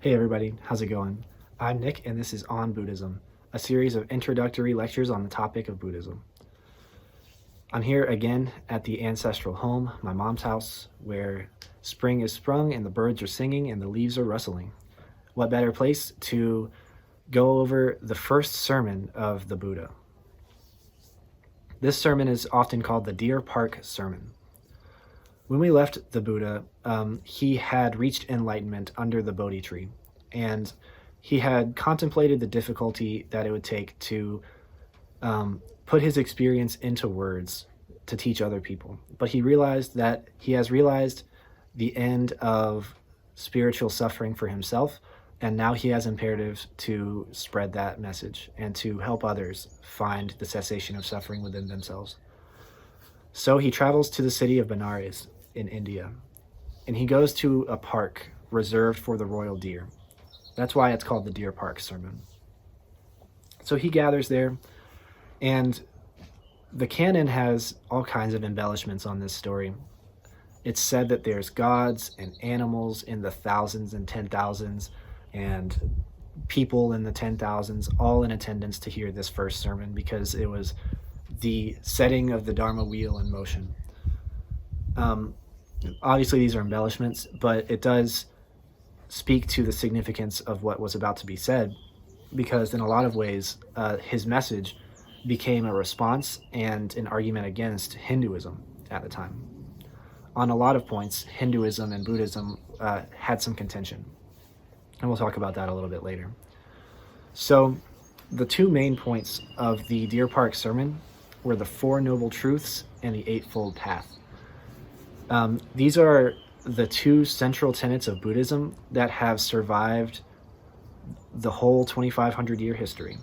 Hey everybody, how's it going? I'm Nick and this is On Buddhism, a series of introductory lectures on the topic of Buddhism. I'm here again at the ancestral home, my mom's house, where spring is sprung and the birds are singing and the leaves are rustling. What better place to go over the first sermon of the Buddha? This sermon is often called the Deer Park Sermon. When we left the Buddha, he had reached enlightenment under the Bodhi tree, and he had contemplated the difficulty that it would take to put his experience into words to teach other people. But he realized that he has realized the end of spiritual suffering for himself, and now he has imperatives to spread that message and to help others find the cessation of suffering within themselves. So he travels to the city of Benares in India, and he goes to a park reserved for the royal deer. That's why it's called the Deer Park Sermon. So he gathers there, and the canon has all kinds of embellishments on this story. It's said that there's gods and animals in the thousands and 10,000s, and people in the 10,000s, all in attendance to hear this first sermon because it was the setting of the Dharma wheel in motion. Obviously, these are embellishments, but it does speak to the significance of what was about to be said, because in a lot of ways, his message became a response and an argument against Hinduism at the time. On a lot of points, Hinduism and Buddhism had some contention, and we'll talk about that a little bit later. So the two main points of the Deer Park Sermon were the Four Noble Truths and the Eightfold Path. These are the two central tenets of Buddhism that have survived the whole 2,500-year history.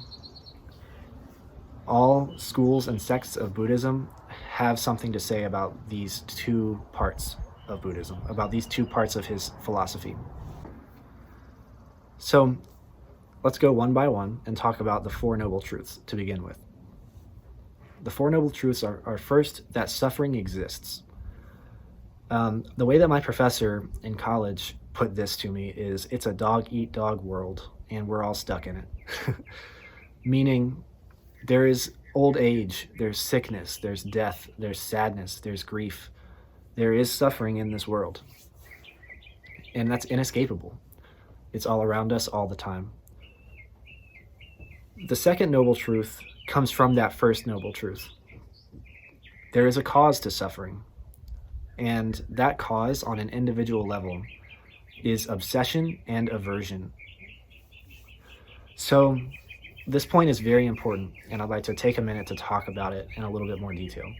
All schools and sects of Buddhism have something to say about these two parts of Buddhism, about these two parts of his philosophy. So let's go one by one and talk about the Four Noble Truths to begin with. The Four Noble Truths are first, that suffering exists. The way that my professor in college put this to me is it's a dog-eat-dog world, and we're all stuck in it. Meaning, there is old age, there's sickness, there's death, there's sadness, there's grief. There is suffering in this world. And that's inescapable. It's all around us all the time. The second noble truth comes from that first noble truth. There is a cause to suffering. And that cause on an individual level is obsession and aversion. So this point is very important, and I'd like to take a minute to talk about it in a little bit more detail.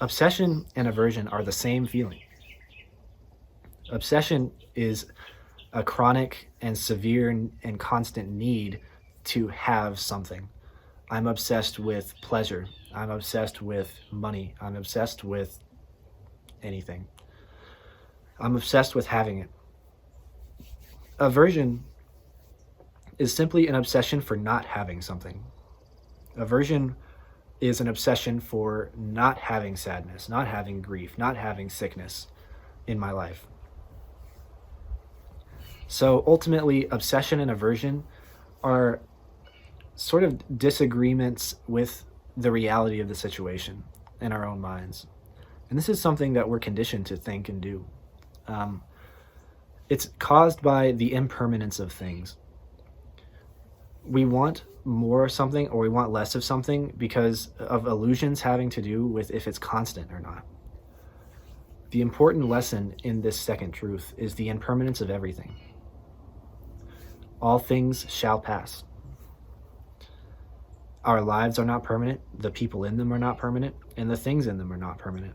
Obsession and aversion are the same feeling. Obsession is a chronic and severe and constant need to have something. I'm obsessed with pleasure. I'm obsessed with money. I'm obsessed with anything. I'm obsessed with having it. Aversion is simply an obsession for not having something. Aversion is an obsession for not having sadness, not having grief, not having sickness in my life. So ultimately, obsession and aversion are sort of disagreements with the reality of the situation in our own minds. And this is something that we're conditioned to think and do. It's caused by the impermanence of things. We want more of something or we want less of something because of illusions having to do with if it's constant or not. The important lesson in this second truth is the impermanence of everything. All things shall pass. Our lives are not permanent, the people in them are not permanent, and the things in them are not permanent.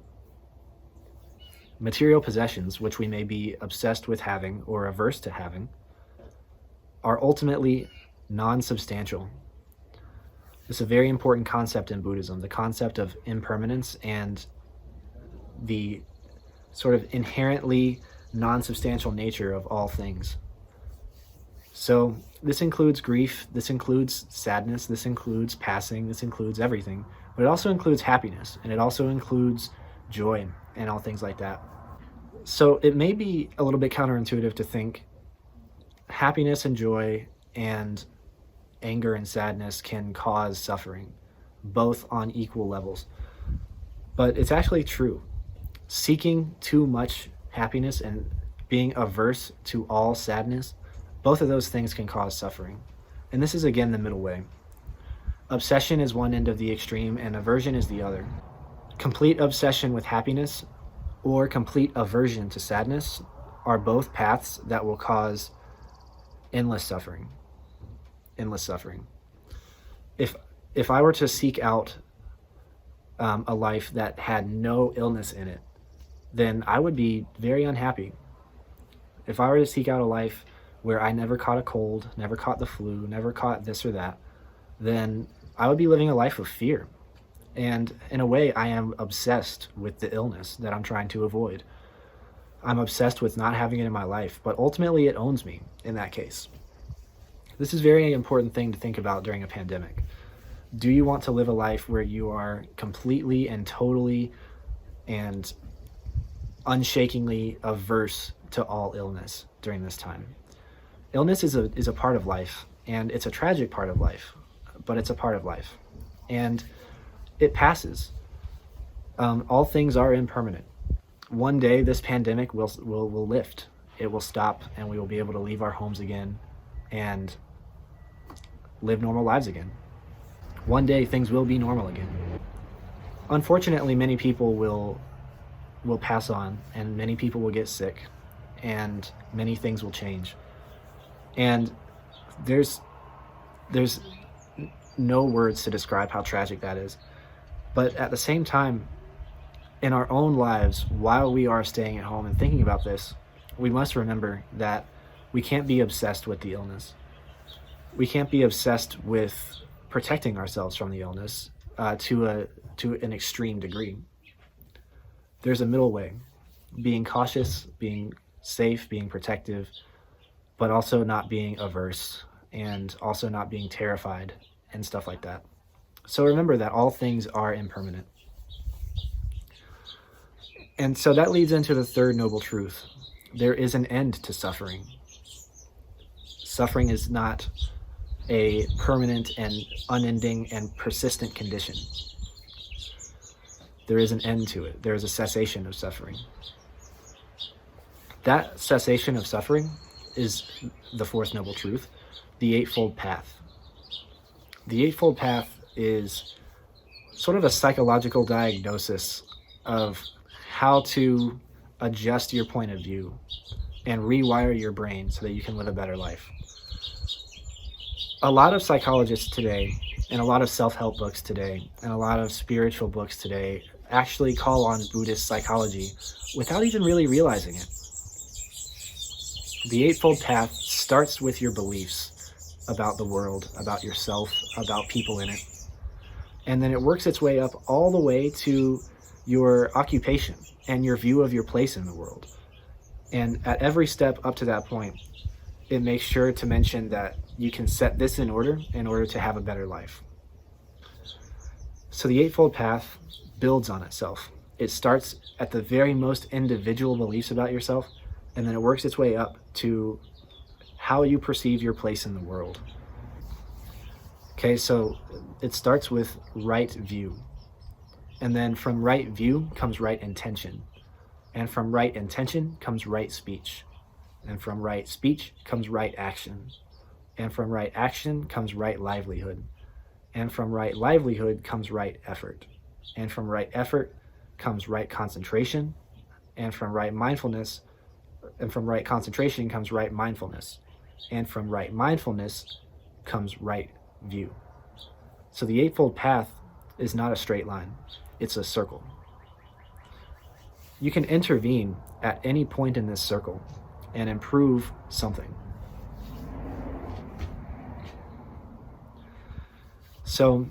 Material possessions, which we may be obsessed with having or averse to having, are ultimately non-substantial. It's a very important concept in Buddhism, the concept of impermanence and the sort of inherently non-substantial nature of all things. So this includes grief, this includes sadness, this includes passing, this includes everything, but it also includes happiness, and it also includes joy and all things like that. So it may be a little bit counterintuitive to think happiness and joy and anger and sadness can cause suffering, both on equal levels. But it's actually true. Seeking too much happiness and being averse to all sadness, both of those things can cause suffering. And this is again the middle way. Obsession is one end of the extreme and aversion is the other. Complete obsession with happiness or complete aversion to sadness are both paths that will cause endless suffering. Endless suffering. If I were to seek out a life that had no illness in it, then I would be very unhappy. If I were to seek out a life where I never caught a cold, never caught the flu, never caught this or that, then I would be living a life of fear. And in a way, I am obsessed with the illness that I'm trying to avoid. I'm obsessed with not having it in my life, but ultimately it owns me in that case. This is a very important thing to think about during a pandemic. Do you want to live a life where you are completely and totally and unshakingly averse to all illness during this time? Illness is a part of life, and it's a tragic part of life, but it's a part of life. And it passes. All things are impermanent. One day this pandemic will lift. It will stop, and we will be able to leave our homes again and live normal lives again. One day things will be normal again. Unfortunately, many people will pass on, and many people will get sick, and many things will change. And there's no words to describe how tragic that is. But at the same time, in our own lives, while we are staying at home and thinking about this, we must remember that we can't be obsessed with the illness. We can't be obsessed with protecting ourselves from the illness to an extreme degree. There's a middle way, being cautious, being safe, being protective, but also not being averse and also not being terrified and stuff like that. So remember that all things are impermanent. And so that leads into the third noble truth. There is an end to suffering. Suffering is not a permanent and unending and persistent condition. There is an end to it. There is a cessation of suffering. That cessation of suffering is the fourth noble truth, the Eightfold Path. The Eightfold Path is sort of a psychological diagnosis of how to adjust your point of view and rewire your brain so that you can live a better life. A lot of psychologists today, and a lot of self-help books today, and a lot of spiritual books today actually call on Buddhist psychology without even really realizing it. The Eightfold Path starts with your beliefs about the world, about yourself, about people in it. And then it works its way up all the way to your occupation and your view of your place in the world. And at every step up to that point, it makes sure to mention that you can set this in order to have a better life. So the Eightfold Path builds on itself. It starts at the very most individual beliefs about yourself, and then it works its way up to how you perceive your place in the world. Okay, so it starts with right view. And then from right view comes right intention. And from right intention comes right speech. And from right speech comes right action. And from right action comes right livelihood. And from right livelihood comes right effort. And from right effort comes right concentration. And from right mindfulness, and from right concentration comes right mindfulness. And from right mindfulness comes right view. So the Eightfold Path is not a straight line. It's a circle. You can intervene at any point in this circle and improve something. So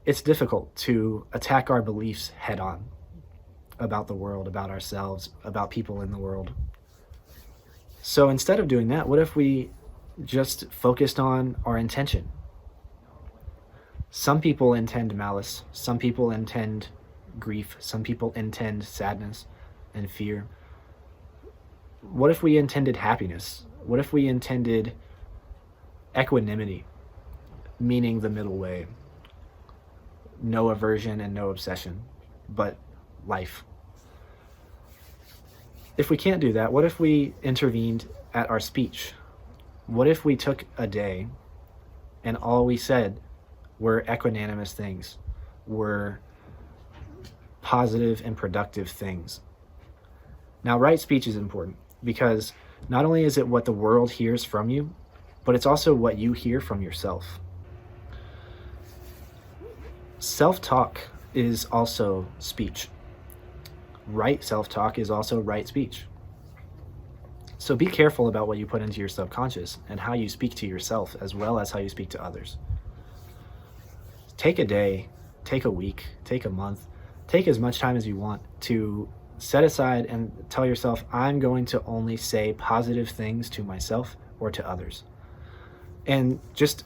it's difficult to attack our beliefs head on about the world, about ourselves, about people in the world. So instead of doing that, what if we just focused on our intention? Some people intend malice, some people intend grief, some people intend sadness and fear. What if we intended happiness What if we intended equanimity, meaning the middle way? No aversion and no obsession, but life. If we can't do that, what if we intervened at our speech? What if we took a day and all we said were equanimous things, were positive and productive things? Now, right speech is important because not only is it what the world hears from you, but it's also what you hear from yourself. Self-talk is also speech. Right self-talk is also right speech. So be careful about what you put into your subconscious and how you speak to yourself as well as how you speak to others. Take a day, take a week, take a month, take as much time as you want to set aside and tell yourself, I'm going to only say positive things to myself or to others. And just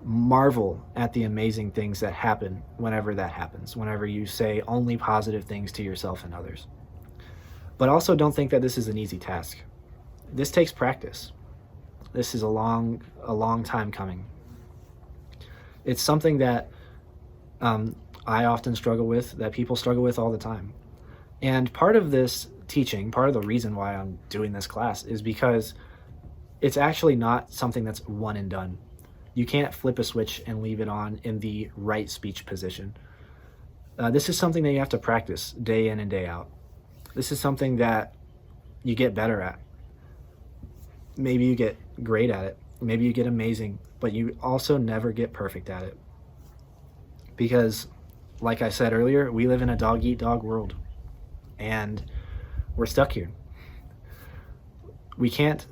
marvel at the amazing things that happen whenever that happens, whenever you say only positive things to yourself and others. But also don't think that this is an easy task. This takes practice. This is a long time coming. It's something that I often struggle with, that people struggle with all the time. And part of this teaching, part of the reason why I'm doing this class is because it's actually not something that's one and done. You can't flip a switch and leave it on in the right speech position. This is something that you have to practice day in and day out. This is something that you get better at. Maybe you get great at it. Maybe you get amazing, but you also never get perfect at it. Because, like I said earlier, we live in a dog-eat-dog world, and we're stuck here. We can't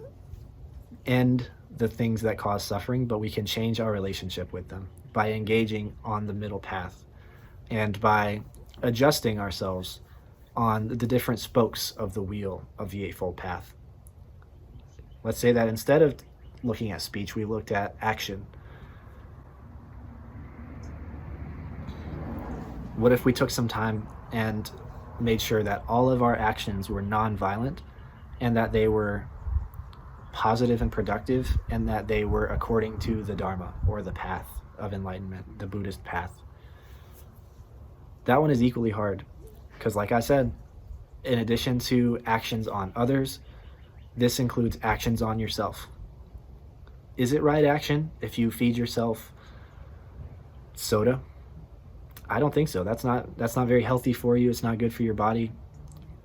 end the things that cause suffering, but we can change our relationship with them by engaging on the middle path and by adjusting ourselves on the different spokes of the wheel of the Eightfold Path. Let's say that instead of looking at speech, we looked at action. What if we took some time and made sure that all of our actions were non-violent and that they were positive and productive, and that they were according to the Dharma, or the path of enlightenment, the Buddhist path? That one is equally hard because, like I said, in addition to actions on others, this includes actions on yourself. Is it right action if you feed yourself soda? I don't think so. That's not very healthy for you. It's not good for your body.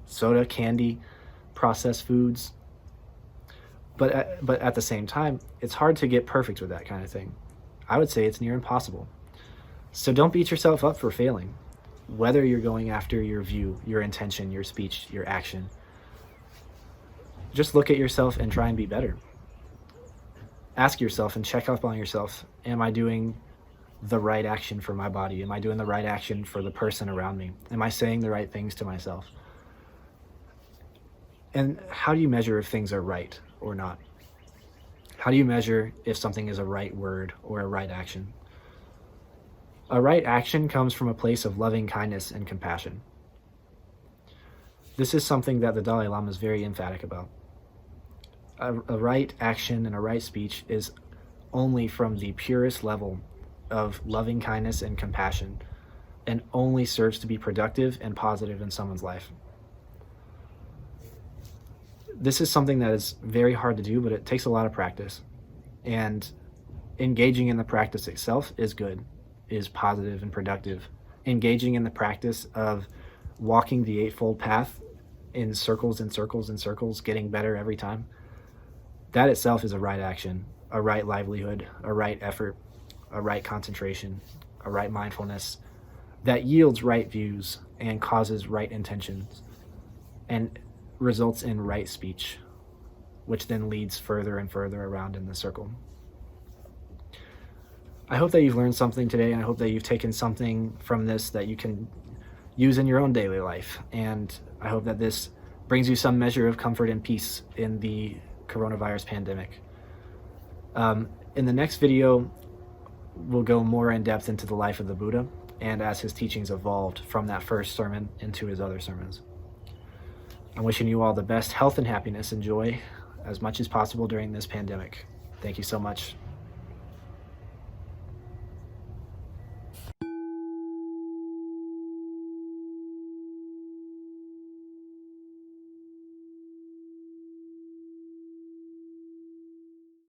Soda, candy, processed foods. But at the same time, it's hard to get perfect with that kind of thing. I would say it's near impossible. So don't beat yourself up for failing, whether you're going after your view, your intention, your speech, your action. Just look at yourself and try and be better. Ask yourself and check up on yourself. Am I doing the right action for my body? Am I doing the right action for the person around me? Am I saying the right things to myself? And how do you measure if things are right or not? How do you measure if something is a right word or a right action? A right action comes from a place of loving kindness and compassion. This is something that the Dalai Lama is very emphatic about. A right action and a right speech is only from the purest level of loving kindness and compassion, and only serves to be productive and positive in someone's life. This is something that is very hard to do, but it takes a lot of practice. And engaging in the practice itself is good, is positive and productive. Engaging in the practice of walking the Eightfold Path in circles and circles and circles, getting better every time, that itself is a right action, a right livelihood, a right effort, a right concentration, a right mindfulness that yields right views and causes right intentions and results in right speech, which then leads further and further around in the circle. I hope that you've learned something today, and I hope that you've taken something from this that you can use in your own daily life. And I hope that this brings you some measure of comfort and peace in the coronavirus pandemic. In the next video, we'll go more in depth into the life of the Buddha and as his teachings evolved from that first sermon into his other sermons. I'm wishing you all the best health and happiness and joy as much as possible during this pandemic. Thank you so much.